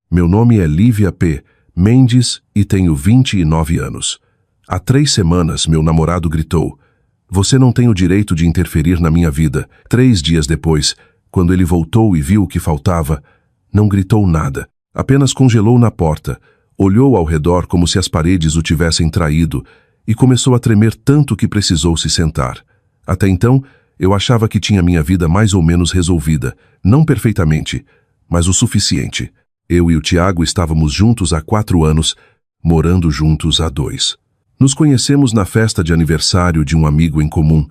Meu nome é Lívia P. Mendes e tenho 29 anos. Há 3 semanas, meu namorado gritou: "Você não tem o direito de interferir na minha vida." 3 dias depois, quando ele voltou e viu o que faltava, não gritou nada. Apenas congelou na porta, olhou ao redor como se as paredes o tivessem traído e começou a tremer tanto que precisou se sentar. Até então, eu achava que tinha minha vida mais ou menos resolvida, não perfeitamente, mas o suficiente. Eu e o Tiago estávamos juntos há 4 anos, morando juntos há 2. Nos conhecemos na festa de aniversário de um amigo em comum.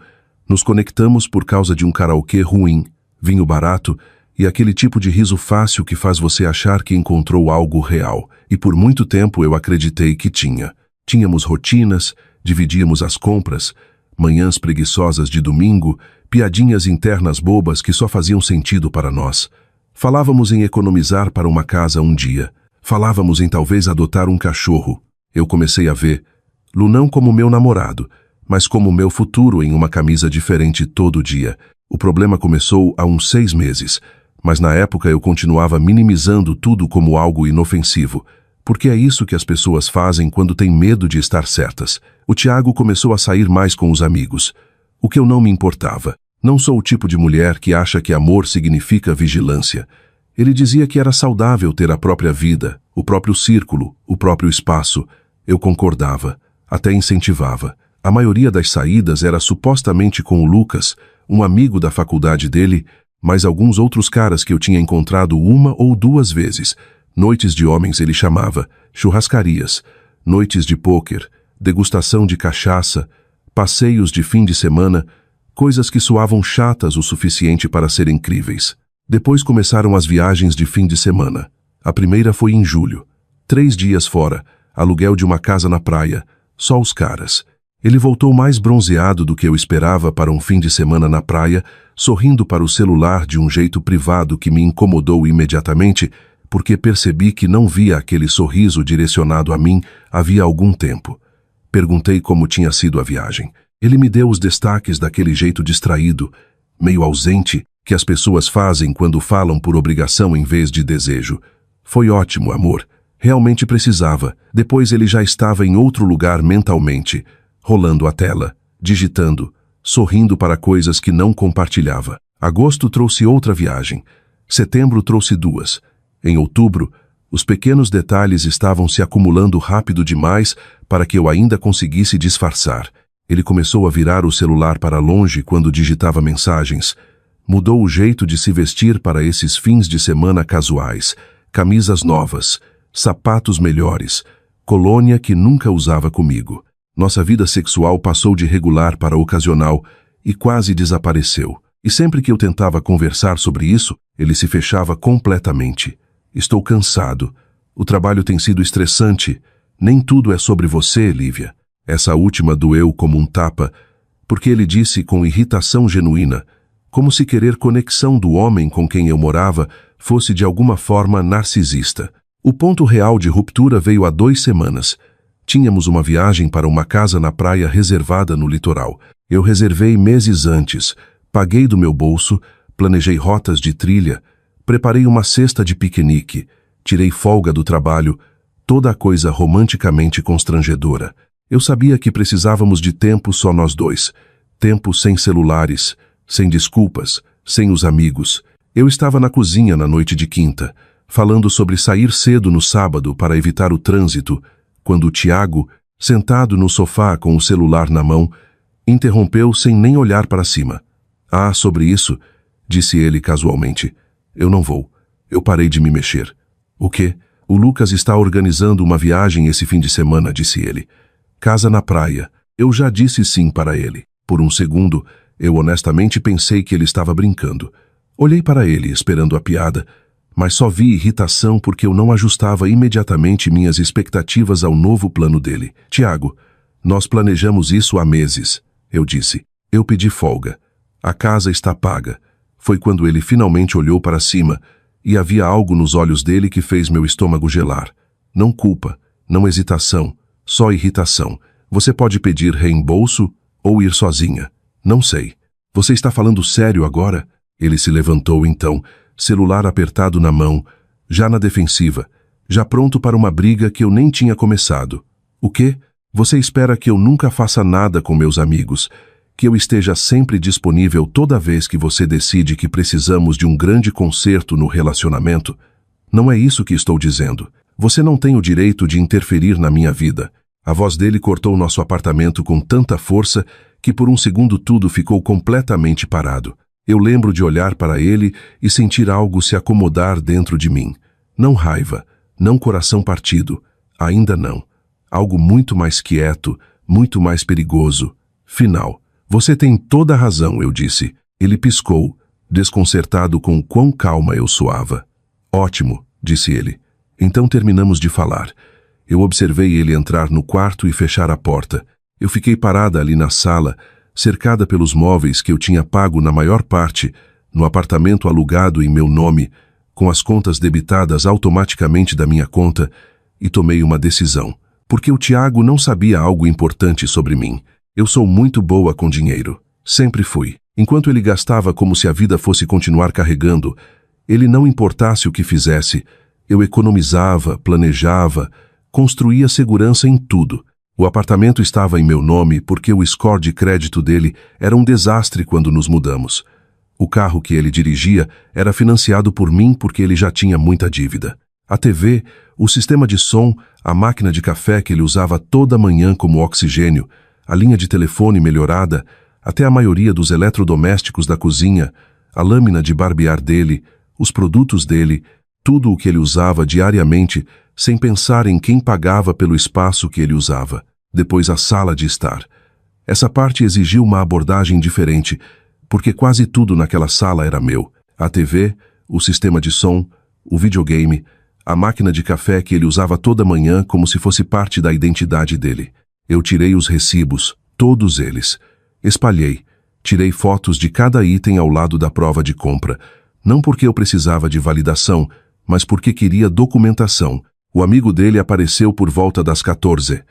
Nos conectamos por causa de um karaokê ruim, vinho barato e aquele tipo de riso fácil que faz você achar que encontrou algo real. E por muito tempo eu acreditei que tinha. Tínhamos rotinas, dividíamos as compras, manhãs preguiçosas de domingo, piadinhas internas bobas que só faziam sentido para nós. Falávamos em economizar para uma casa um dia. Falávamos em talvez adotar um cachorro. Eu comecei a ver Lu não como meu namorado, mas como meu futuro em uma camisa diferente todo dia. O problema começou há uns 6 meses, mas na época eu continuava minimizando tudo como algo inofensivo, porque é isso que as pessoas fazem quando têm medo de estar certas. O Tiago começou a sair mais com os amigos, o que eu não me importava. Não sou o tipo de mulher que acha que amor significa vigilância. Ele dizia que era saudável ter a própria vida, o próprio círculo, o próprio espaço. Eu concordava, até incentivava. A maioria das saídas era supostamente com o Lucas, um amigo da faculdade dele, mas alguns outros caras que eu tinha encontrado 1 ou 2 vezes. Noites de homens ele chamava, churrascarias, noites de pôquer, degustação de cachaça, passeios de fim de semana, coisas que soavam chatas o suficiente para serem incríveis. Depois começaram as viagens de fim de semana. A primeira foi em julho. 3 dias fora, aluguel de uma casa na praia, só os caras. Ele voltou mais bronzeado do que eu esperava para um fim de semana na praia, sorrindo para o celular de um jeito privado que me incomodou imediatamente, porque percebi que não via aquele sorriso direcionado a mim havia algum tempo. Perguntei como tinha sido a viagem. Ele me deu os destaques daquele jeito distraído, meio ausente, que as pessoas fazem quando falam por obrigação em vez de desejo. Foi ótimo, amor. Realmente precisava. Depois ele já estava em outro lugar mentalmente, rolando a tela, digitando, sorrindo para coisas que não compartilhava. Agosto trouxe outra viagem. Setembro trouxe 2. Em outubro, os pequenos detalhes estavam se acumulando rápido demais para que eu ainda conseguisse disfarçar. Ele começou a virar o celular para longe quando digitava mensagens. Mudou o jeito de se vestir para esses fins de semana casuais. Camisas novas, sapatos melhores, colônia que nunca usava comigo. Nossa vida sexual passou de regular para ocasional e quase desapareceu. E sempre que eu tentava conversar sobre isso, ele se fechava completamente. Estou cansado. O trabalho tem sido estressante. Nem tudo é sobre você, Lívia. Essa última doeu como um tapa, porque ele disse com irritação genuína, como se querer conexão do homem com quem eu morava fosse de alguma forma narcisista. O ponto real de ruptura veio há 2 semanas. Tínhamos uma viagem para uma casa na praia reservada no litoral. Eu reservei meses antes, paguei do meu bolso, planejei rotas de trilha, preparei uma cesta de piquenique, tirei folga do trabalho, toda a coisa romanticamente constrangedora. Eu sabia que precisávamos de tempo só nós 2. Tempo sem celulares, sem desculpas, sem os amigos. Eu estava na cozinha na noite de quinta, falando sobre sair cedo no sábado para evitar o trânsito, quando o Tiago, sentado no sofá com o celular na mão, interrompeu sem nem olhar para cima. "Ah, sobre isso", disse ele casualmente. "Eu não vou. Eu parei de me mexer." "O quê?" "O Lucas está organizando uma viagem esse fim de semana", disse ele. "Casa na praia." Eu já disse sim para ele. Por um segundo, eu honestamente pensei que ele estava brincando. Olhei para ele, esperando a piada, mas só vi irritação porque eu não ajustava imediatamente minhas expectativas ao novo plano dele. "Tiago, nós planejamos isso há meses", eu disse. "Eu pedi folga. A casa está paga." Foi quando ele finalmente olhou para cima, e havia algo nos olhos dele que fez meu estômago gelar. Não culpa, não hesitação, só irritação. "Você pode pedir reembolso ou ir sozinha?" "Não sei." "Você está falando sério agora?" Ele se levantou então, celular apertado na mão, já na defensiva. já pronto para uma briga que eu nem tinha começado. O quê? Você espera que eu nunca faça nada com meus amigos, que eu esteja sempre disponível toda vez que você decide que precisamos de um grande conserto no relacionamento? Não é isso que estou dizendo. Você não tem o direito de interferir na minha vida. A voz dele cortou nosso apartamento com tanta força que por um segundo tudo ficou completamente parado. Eu lembro de olhar para ele e sentir algo se acomodar dentro de mim. Não raiva, não coração partido, ainda não. Algo muito mais quieto, muito mais perigoso. Final. Você tem toda a razão, eu disse. Ele piscou, desconcertado com quão calma eu soava. Ótimo, disse ele. Então terminamos de falar. Eu observei ele entrar no quarto e fechar a porta. Eu fiquei parada ali na sala, cercada pelos móveis que eu tinha pago na maior parte, no apartamento alugado em meu nome, com as contas debitadas automaticamente da minha conta, e tomei uma decisão. Porque o Tiago não sabia algo importante sobre mim. Eu sou muito boa com dinheiro. Sempre fui. Enquanto ele gastava como se a vida fosse continuar carregando, ele não importasse o que fizesse, eu economizava, planejava, construía segurança em tudo. O apartamento estava em meu nome porque o score de crédito dele era um desastre quando nos mudamos. O carro que ele dirigia era financiado por mim porque ele já tinha muita dívida. A TV, o sistema de som, a máquina de café que ele usava toda manhã como oxigênio, a linha de telefone melhorada, até a maioria dos eletrodomésticos da cozinha, a lâmina de barbear dele, os produtos dele, tudo o que ele usava diariamente, sem pensar em quem pagava pelo espaço que ele usava. Depois a sala de estar. Essa parte exigiu uma abordagem diferente, porque quase tudo naquela sala era meu. A TV, o sistema de som, o videogame, a máquina de café que ele usava toda manhã como se fosse parte da identidade dele. Eu tirei os recibos, todos eles. Espalhei. Tirei fotos de cada item ao lado da prova de compra. Não porque eu precisava de validação, mas porque queria documentação. O amigo dele apareceu por volta das 14.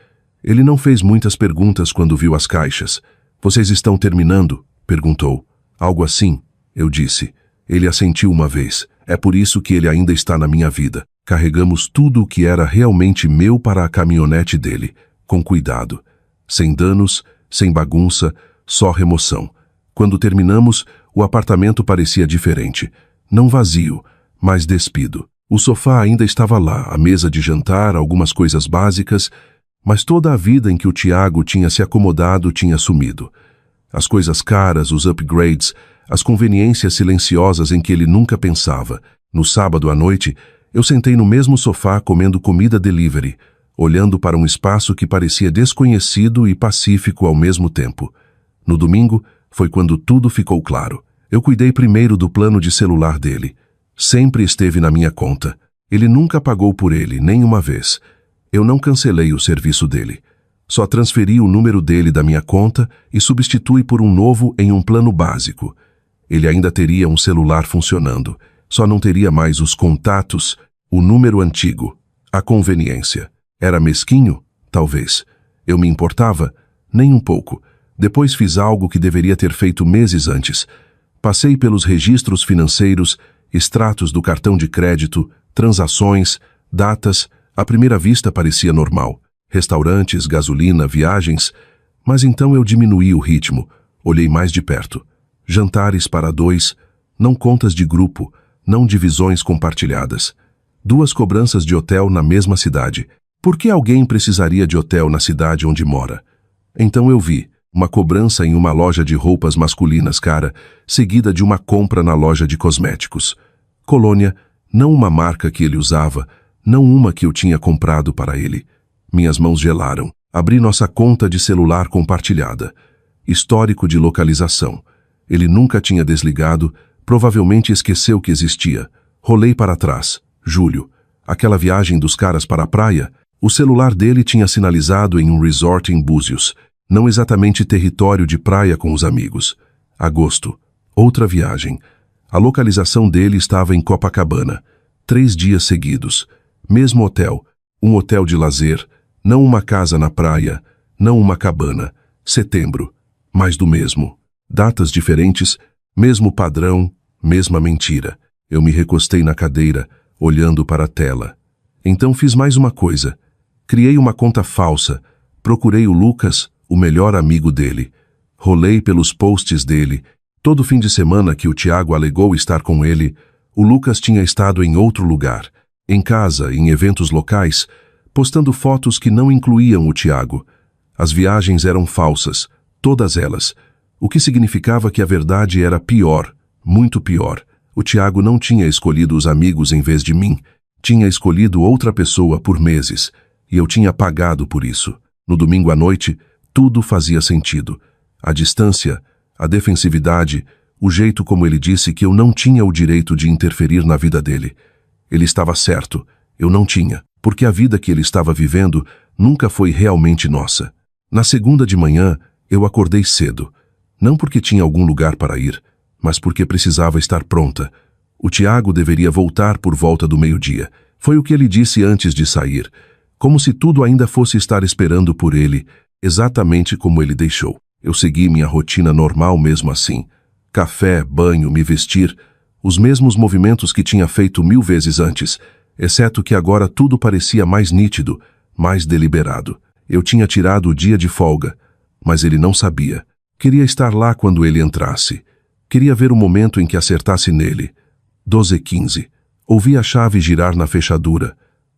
Ele não fez muitas perguntas quando viu as caixas. Vocês estão terminando? Perguntou. Algo assim, eu disse. Ele assentiu uma vez. É por isso que ele ainda está na minha vida. Carregamos tudo o que era realmente meu para a caminhonete dele, com cuidado. Sem danos, sem bagunça, só remoção. Quando terminamos, o apartamento parecia diferente. Não vazio, mas despido. O sofá ainda estava lá, a mesa de jantar, algumas coisas básicas, mas toda a vida em que o Tiago tinha se acomodado tinha sumido. As coisas caras, os upgrades, as conveniências silenciosas em que ele nunca pensava. No sábado à noite, eu sentei no mesmo sofá comendo comida delivery, olhando para um espaço que parecia desconhecido e pacífico ao mesmo tempo. No domingo, foi quando tudo ficou claro. Eu cuidei primeiro do plano de celular dele. Sempre esteve na minha conta. Ele nunca pagou por ele, nem uma vez. Eu não cancelei o serviço dele. Só transferi o número dele da minha conta e substituí por um novo em um plano básico. Ele ainda teria um celular funcionando. Só não teria mais os contatos, o número antigo, a conveniência. Era mesquinho? Talvez. Eu me importava? Nem um pouco. Depois fiz algo que deveria ter feito meses antes. Passei pelos registros financeiros, extratos do cartão de crédito, transações, datas. À primeira vista parecia normal. Restaurantes, gasolina, viagens. Mas então eu diminuí o ritmo. Olhei mais de perto. Jantares para dois, não contas de grupo, não divisões compartilhadas. 2 cobranças de hotel na mesma cidade. Por que alguém precisaria de hotel na cidade onde mora? Então eu vi uma cobrança em uma loja de roupas masculinas cara, seguida de uma compra na loja de cosméticos. Colônia, não uma marca que ele usava, não uma que eu tinha comprado para ele. Minhas mãos gelaram. Abri nossa conta de celular compartilhada. Histórico de localização. Ele nunca tinha desligado, provavelmente esqueceu que existia. Rolei para trás. Julho. Aquela viagem dos caras para a praia, o celular dele tinha sinalizado em um resort em Búzios, não exatamente território de praia com os amigos. Agosto. Outra viagem. A localização dele estava em Copacabana. 3 dias seguidos. Mesmo hotel. Um hotel de lazer. Não uma casa na praia. Não uma cabana. Setembro. Mais do mesmo. Datas diferentes. Mesmo padrão. Mesma mentira. Eu me recostei na cadeira, olhando para a tela. Então fiz mais uma coisa. Criei uma conta falsa. Procurei o Lucas, o melhor amigo dele. Rolei pelos posts dele. Todo fim de semana que o Tiago alegou estar com ele, o Lucas tinha estado em outro lugar, em casa, em eventos locais, postando fotos que não incluíam o Tiago. As viagens eram falsas, todas elas, o que significava que a verdade era pior, muito pior. O Tiago não tinha escolhido os amigos em vez de mim, tinha escolhido outra pessoa por meses, e eu tinha pagado por isso. No domingo à noite, tudo fazia sentido. A distância, a defensividade, o jeito como ele disse que eu não tinha o direito de interferir na vida dele. Ele estava certo, eu não tinha, porque a vida que ele estava vivendo nunca foi realmente nossa. Na segunda de manhã, eu acordei cedo. Não porque tinha algum lugar para ir, mas porque precisava estar pronta. O Tiago deveria voltar por volta do meio-dia. Foi o que ele disse antes de sair, como se tudo ainda fosse estar esperando por ele, exatamente como ele deixou. Eu segui minha rotina normal mesmo assim. Café, banho, me vestir, os mesmos movimentos que tinha feito 1000 vezes antes, exceto que agora tudo parecia mais nítido, mais deliberado. Eu tinha tirado o dia de folga, mas ele não sabia. Queria estar lá quando ele entrasse. Queria ver o momento em que acertasse nele. 12h15. Ouvi a chave girar na fechadura.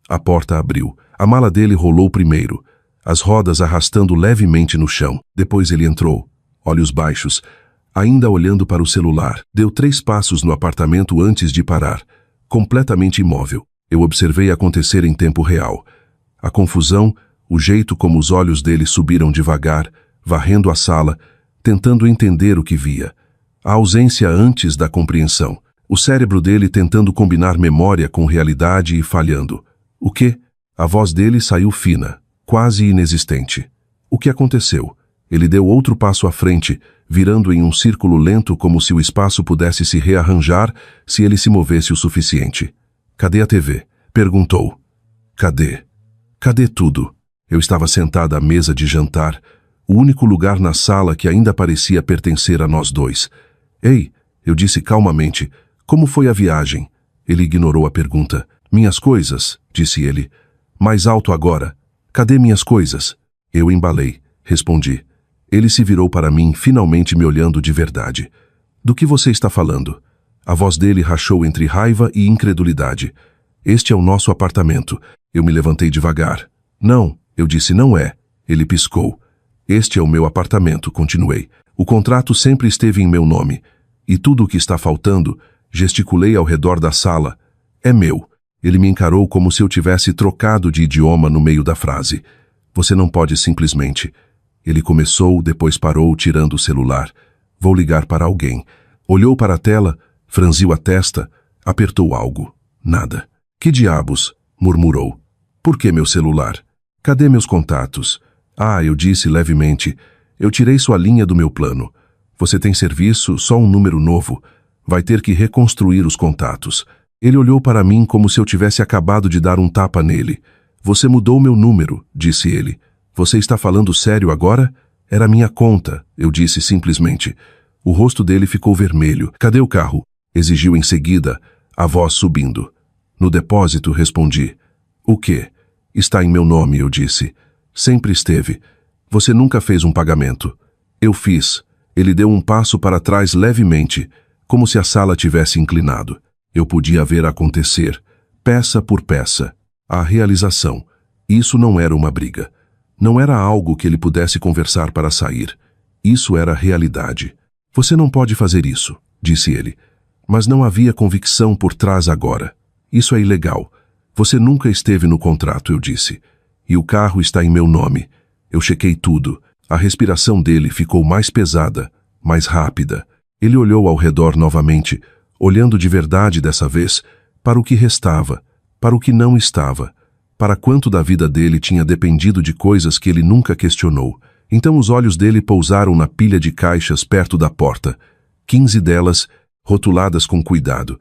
A porta abriu. A mala dele rolou primeiro, as rodas arrastando levemente no chão. Depois ele entrou, olhos baixos, ainda olhando para o celular. Deu 3 passos no apartamento antes de parar, completamente imóvel. Eu observei acontecer em tempo real. A confusão, o jeito como os olhos dele subiram devagar, varrendo a sala, tentando entender o que via. A ausência antes da compreensão. O cérebro dele tentando combinar memória com realidade e falhando. O quê? A voz dele saiu fina, quase inexistente. O que aconteceu? Ele deu outro passo à frente, virando em um círculo lento como se o espaço pudesse se rearranjar se ele se movesse o suficiente. Cadê a TV? Perguntou. Cadê? Cadê tudo? Eu estava sentada à mesa de jantar, o único lugar na sala que ainda parecia pertencer a nós dois. Ei, eu disse calmamente, como foi a viagem? Ele ignorou a pergunta. Minhas coisas, disse ele. Mais alto agora. Cadê minhas coisas? Eu embalei, respondi. Ele se virou para mim, finalmente me olhando de verdade. Do que você está falando? A voz dele rachou entre raiva e incredulidade. Este é o nosso apartamento. Eu me levantei devagar. Não, eu disse não é. Ele piscou. Este é o meu apartamento, continuei. O contrato sempre esteve em meu nome. E tudo o que está faltando, gesticulei ao redor da sala, é meu. Ele me encarou como se eu tivesse trocado de idioma no meio da frase. Você não pode simplesmente... Ele começou, depois parou, tirando o celular. Vou ligar para alguém. Olhou para a tela, franziu a testa, apertou algo. Nada. Que diabos? Murmurou. Por que meu celular? Cadê meus contatos? Ah, eu disse levemente. Eu tirei sua linha do meu plano. Você tem serviço, só um número novo. Vai ter que reconstruir os contatos. Ele olhou para mim como se eu tivesse acabado de dar um tapa nele. Você mudou meu número, disse ele. Você está falando sério agora? Era minha conta, eu disse simplesmente. O rosto dele ficou vermelho. Cadê o carro? Exigiu em seguida, a voz subindo. No depósito, respondi. O quê? Está em meu nome, eu disse. Sempre esteve. Você nunca fez um pagamento. Eu fiz. Ele deu um passo para trás levemente, como se a sala tivesse inclinado. Eu podia ver acontecer, peça por peça, a realização. Isso não era uma briga. Não era algo que ele pudesse conversar para sair. Isso era realidade. Você não pode fazer isso, disse ele. Mas não havia convicção por trás agora. Isso é ilegal. Você nunca esteve no contrato, eu disse. E o carro está em meu nome. Eu chequei tudo. A respiração dele ficou mais pesada, mais rápida. Ele olhou ao redor novamente, olhando de verdade dessa vez para o que restava, para o que não estava, para quanto da vida dele tinha dependido de coisas que ele nunca questionou. Então os olhos dele pousaram na pilha de caixas perto da porta, 15 delas rotuladas com cuidado.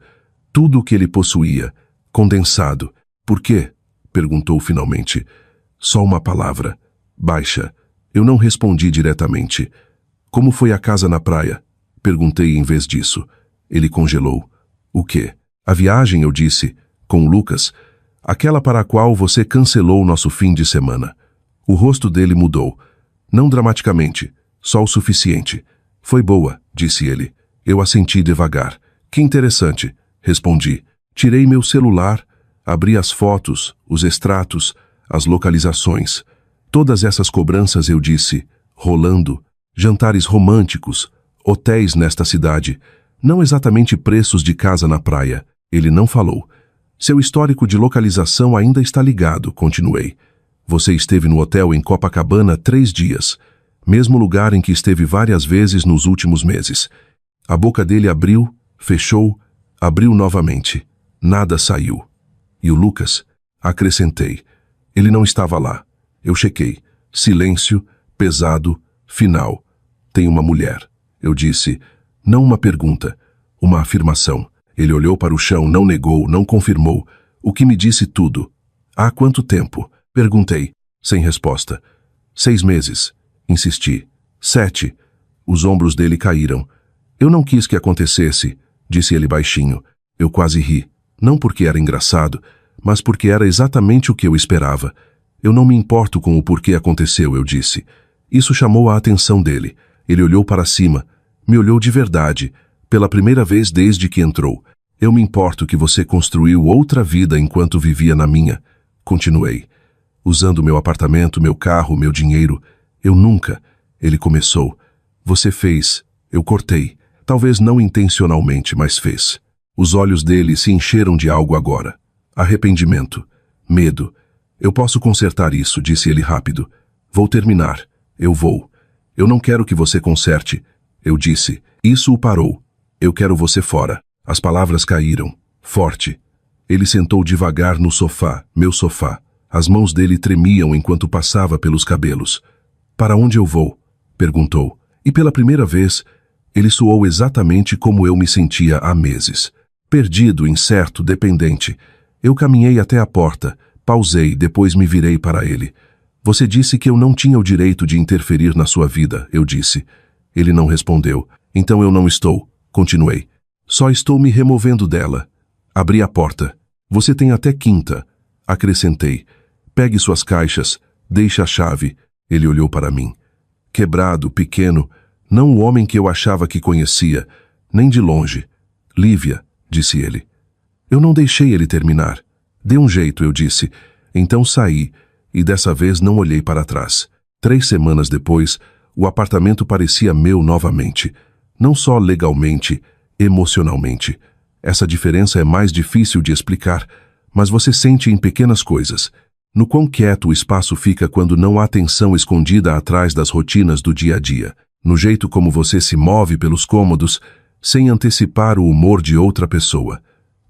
Tudo o que ele possuía, condensado. Por quê? Perguntou finalmente. Só uma palavra. Baixa. Eu não respondi diretamente. Como foi a casa na praia? Perguntei em vez disso. Ele congelou. O quê? A viagem, eu disse. Com o Lucas. Aquela para a qual você cancelou nosso fim de semana. O rosto dele mudou. Não dramaticamente, só o suficiente. Foi boa, disse ele. Eu assenti devagar. Que interessante, respondi. Tirei meu celular, abri as fotos, os extratos, as localizações. Todas essas cobranças, eu disse, rolando. Jantares românticos, hotéis nesta cidade. Não exatamente preços de casa na praia. Ele não falou. Seu histórico de localização ainda está ligado, continuei. Você esteve no hotel em Copacabana 3 dias. Mesmo lugar em que esteve várias vezes nos últimos meses. A boca dele abriu, fechou, abriu novamente. Nada saiu. E o Lucas? Acrescentei. Ele não estava lá. Eu chequei. Silêncio, pesado, final. Tem uma mulher. Eu disse. Não uma pergunta, uma afirmação. Ele olhou para o chão, não negou, não confirmou. O que me disse tudo. Há quanto tempo? Perguntei, sem resposta. 6 meses. Insisti. 7. Os ombros dele caíram. Eu não quis que acontecesse, disse ele baixinho. Eu quase ri. Não porque era engraçado, mas porque era exatamente o que eu esperava. Eu não me importo com o porquê aconteceu, eu disse. Isso chamou a atenção dele. Ele olhou para cima. Me olhou de verdade, pela primeira vez desde que entrou. Eu me importo que você construiu outra vida enquanto vivia na minha. Continuei. Usando meu apartamento, meu carro, meu dinheiro. Eu nunca. Ele começou. Você fez. Eu cortei. Talvez não intencionalmente, mas fez. Os olhos dele se encheram de algo agora. Arrependimento. Medo. Eu posso consertar isso, disse ele rápido. Vou terminar. Eu vou. Eu não quero que você conserte. Eu disse. Isso o parou. Eu quero você fora. As palavras caíram. Forte. Ele sentou devagar no sofá, meu sofá. As mãos dele tremiam enquanto passava pelos cabelos. Para onde eu vou? Perguntou. E pela primeira vez, ele soou exatamente como eu me sentia há meses. Perdido, incerto, dependente. Eu caminhei até a porta, pausei, depois me virei para ele. Você disse que eu não tinha o direito de interferir na sua vida, eu disse. Ele não respondeu. Então eu não estou. Continuei. Só estou me removendo dela. Abri a porta. Você tem até quinta. Acrescentei. Pegue suas caixas. Deixe a chave. Ele olhou para mim. Quebrado, pequeno. Não o homem que eu achava que conhecia. Nem de longe. Lívia, disse ele. Eu não deixei ele terminar. Dê um jeito, eu disse. Então saí. E dessa vez não olhei para trás. 3 semanas depois, o apartamento parecia meu novamente. Não só legalmente, emocionalmente. Essa diferença é mais difícil de explicar, mas você sente em pequenas coisas. No quão quieto o espaço fica quando não há tensão escondida atrás das rotinas do dia a dia. No jeito como você se move pelos cômodos, sem antecipar o humor de outra pessoa.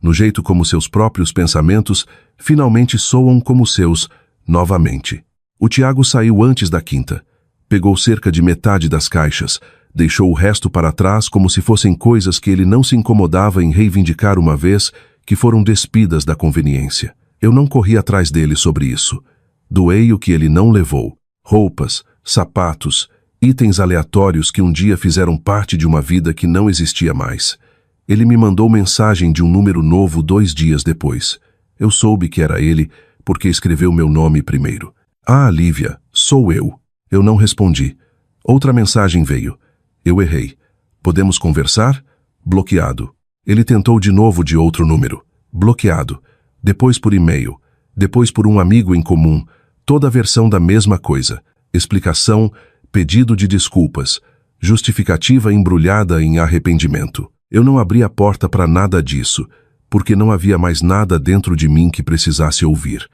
No jeito como seus próprios pensamentos finalmente soam como seus, novamente. O Tiago saiu antes da quinta. Pegou cerca de metade das caixas, deixou o resto para trás como se fossem coisas que ele não se incomodava em reivindicar uma vez que foram despidas da conveniência. Eu não corri atrás dele sobre isso. Doei o que ele não levou. Roupas, sapatos, itens aleatórios que um dia fizeram parte de uma vida que não existia mais. Ele me mandou mensagem de um número novo 2 dias depois. Eu soube que era ele porque escreveu meu nome primeiro. Ah, Lívia, sou eu. Eu não respondi. Outra mensagem veio. Eu errei. Podemos conversar? Bloqueado. Ele tentou de novo de outro número. Bloqueado. Depois por e-mail. Depois por um amigo em comum. Toda a versão da mesma coisa. Explicação, pedido de desculpas. Justificativa embrulhada em arrependimento. Eu não abri a porta para nada disso, porque não havia mais nada dentro de mim que precisasse ouvir.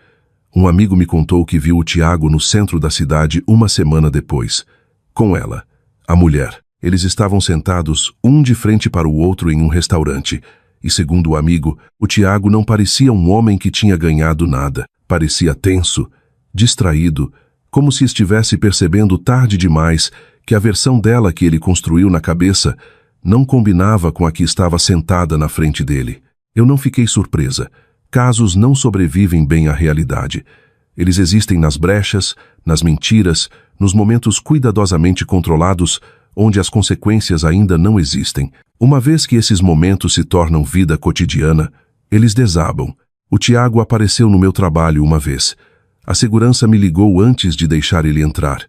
Um amigo me contou que viu o Tiago no centro da cidade 1 semana depois. Com ela. A mulher. Eles estavam sentados, um de frente para o outro em um restaurante. E segundo o amigo, o Tiago não parecia um homem que tinha ganhado nada. Parecia tenso, distraído, como se estivesse percebendo tarde demais que a versão dela que ele construiu na cabeça não combinava com a que estava sentada na frente dele. Eu não fiquei surpresa. Casos não sobrevivem bem à realidade. Eles existem nas brechas, nas mentiras, nos momentos cuidadosamente controlados, onde as consequências ainda não existem. Uma vez que esses momentos se tornam vida cotidiana, eles desabam. O Tiago apareceu no meu trabalho uma vez. A segurança me ligou antes de deixar ele entrar.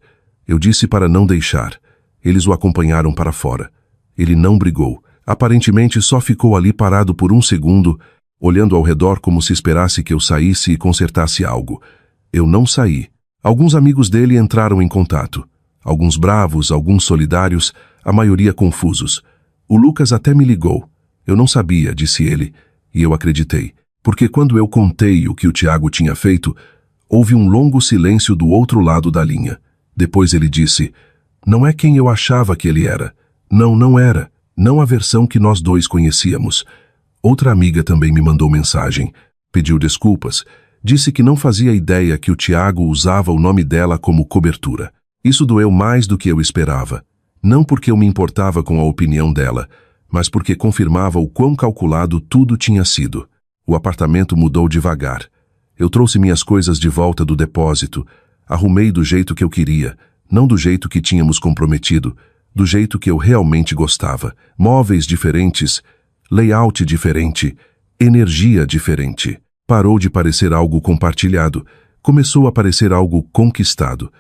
Eu disse para não deixar. Eles o acompanharam para fora. Ele não brigou. Aparentemente só ficou ali parado por um segundo, olhando ao redor como se esperasse que eu saísse e consertasse algo. Eu não saí. Alguns amigos dele entraram em contato. Alguns bravos, alguns solidários, a maioria confusos. O Lucas até me ligou. Eu não sabia, disse ele, e eu acreditei. Porque quando eu contei o que o Tiago tinha feito, houve um longo silêncio do outro lado da linha. Depois ele disse, não é quem eu achava que ele era. Não, não era. Não a versão que nós dois conhecíamos. Outra amiga também me mandou mensagem. Pediu desculpas. Disse que não fazia ideia que o Tiago usava o nome dela como cobertura. Isso doeu mais do que eu esperava. Não porque eu me importava com a opinião dela, mas porque confirmava o quão calculado tudo tinha sido. O apartamento mudou devagar. Eu trouxe minhas coisas de volta do depósito. Arrumei do jeito que eu queria, não do jeito que tínhamos comprometido, do jeito que eu realmente gostava. Móveis diferentes, layout diferente, energia diferente. Parou de parecer algo compartilhado, começou a parecer algo conquistado.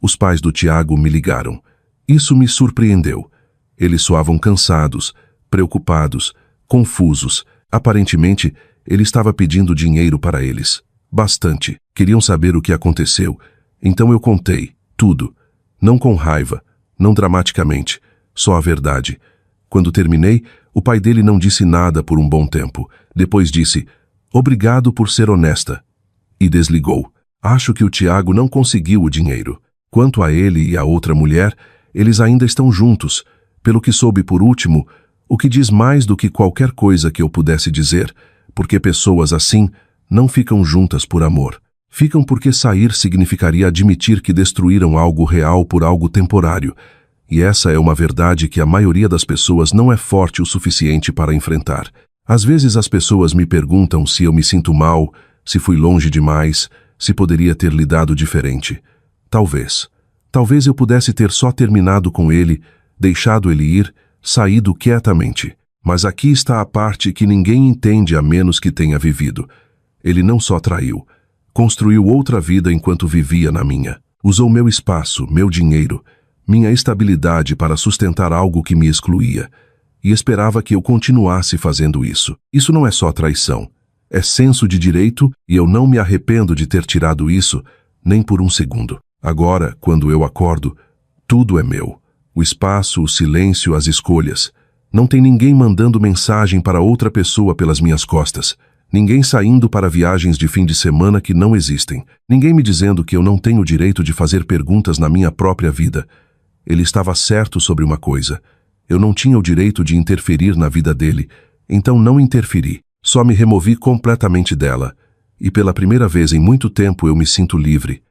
Os pais do Tiago me ligaram. Isso me surpreendeu. Eles soavam cansados, preocupados, confusos. Aparentemente, ele estava pedindo dinheiro para eles. Bastante. Queriam saber o que aconteceu. Então eu contei, tudo. Não com raiva, não dramaticamente, só a verdade. Quando terminei, o pai dele não disse nada por um bom tempo. Depois disse, obrigado por ser honesta. E desligou. Acho que o Tiago não conseguiu o dinheiro. Quanto a ele e a outra mulher, eles ainda estão juntos. Pelo que soube por último, o que diz mais do que qualquer coisa que eu pudesse dizer, porque pessoas assim não ficam juntas por amor. Ficam porque sair significaria admitir que destruíram algo real por algo temporário. E essa é uma verdade que a maioria das pessoas não é forte o suficiente para enfrentar. Às vezes as pessoas me perguntam se eu me sinto mal, se fui longe demais, se poderia ter lidado diferente. Talvez. Talvez eu pudesse ter só terminado com ele, deixado ele ir, saído quietamente. Mas aqui está a parte que ninguém entende a menos que tenha vivido. Ele não só traiu, construiu outra vida enquanto vivia na minha. Usou meu espaço, meu dinheiro, minha estabilidade para sustentar algo que me excluía. E esperava que eu continuasse fazendo isso. Isso não é só traição. É senso de direito e eu não me arrependo de ter tirado isso, nem por um segundo. Agora, quando eu acordo, tudo é meu. O espaço, o silêncio, as escolhas. Não tem ninguém mandando mensagem para outra pessoa pelas minhas costas. Ninguém saindo para viagens de fim de semana que não existem. Ninguém me dizendo que eu não tenho o direito de fazer perguntas na minha própria vida. Ele estava certo sobre uma coisa. Eu não tinha o direito de interferir na vida dele, então não interferi. Só me removi completamente dela. E pela primeira vez em muito tempo eu me sinto livre.